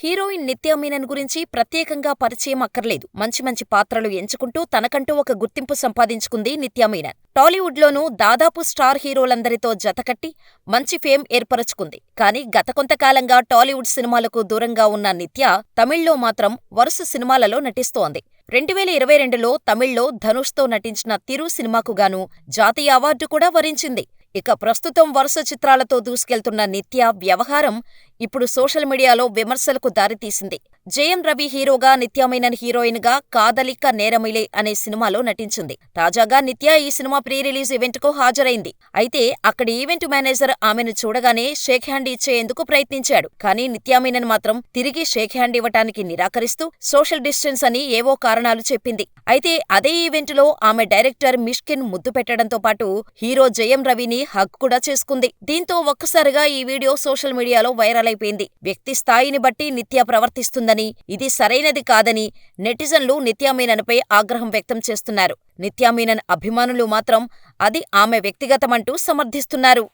Heroine నిత్యా మీనన్ గురించి ప్రత్యేకంగా పరిచయం అక్కర్లేదు. మంచి మంచి పాత్రలు ఎంచుకుంటూ తనకంటూ ఒక గుర్తింపు సంపాదించుకుంది నిత్యా మీనన్. టాలీవుడ్లోనూ దాదాపు స్టార్ హీరోలందరితో జతకట్టి మంచి ఫేమ్ ఏర్పరచుకుంది. కానీ గత కొంతకాలంగా టాలీవుడ్ సినిమాలకు దూరంగా ఉన్న నిత్య తమిళ్లో మాత్రం వరుస సినిమాలలో నటిస్తోంది. 2022లో తమిళ్లో ధనుష్తో నటించిన తిరు సినిమాకు గాను జాతీయ అవార్డు కూడా వరించింది. ఇక ప్రస్తుతం వరుస చిత్రాలతో దూసుకెళ్తున్న నిత్య వ్యవహారం ఇప్పుడు సోషల్ మీడియాలో విమర్శలకు దారితీసింది. జయం రవి హీరోగా, నిత్యా మీనన్ హీరోయిన్ గా కాదలిక నేరమిలే అనే సినిమాలో నటించింది. తాజాగా నిత్య ఈ సినిమా ప్రీ రిలీజ్ ఈవెంట్ కు హాజరైంది. అయితే అక్కడి ఈవెంట్ మేనేజర్ ఆమెను చూడగానే షేక్ హ్యాండ్ ఇచ్చేందుకు ప్రయత్నించాడు. కానీ నిత్యా మీనన్ మాత్రం తిరిగి షేక్ హ్యాండ్ ఇవ్వటానికి నిరాకరిస్తూ సోషల్ డిస్టెన్స్ అని ఏవో కారణాలు చెప్పింది. అయితే అదే ఈవెంటులో ఆమె డైరెక్టర్ మిష్కిన్ ముద్దు పెట్టడంతో పాటు హీరో జయం రవిని హగ్ కూడా చేసుకుంది. దీంతో ఒక్కసారిగా ఈ వీడియో సోషల్ మీడియాలో వైరల్ అయిపోయింది. వ్యక్తి స్థాయిని బట్టి నిత్య ప్రవర్తిస్తుందని, ఇది సరైనది కాదని నెటిజన్లు నిత్యా మీనన్ పై ఆగ్రహం వ్యక్తం చేస్తున్నారు. నిత్యా మీనన్ అభిమానులు మాత్రం అది ఆమె వ్యక్తిగతమంటూ సమర్థిస్తున్నారు.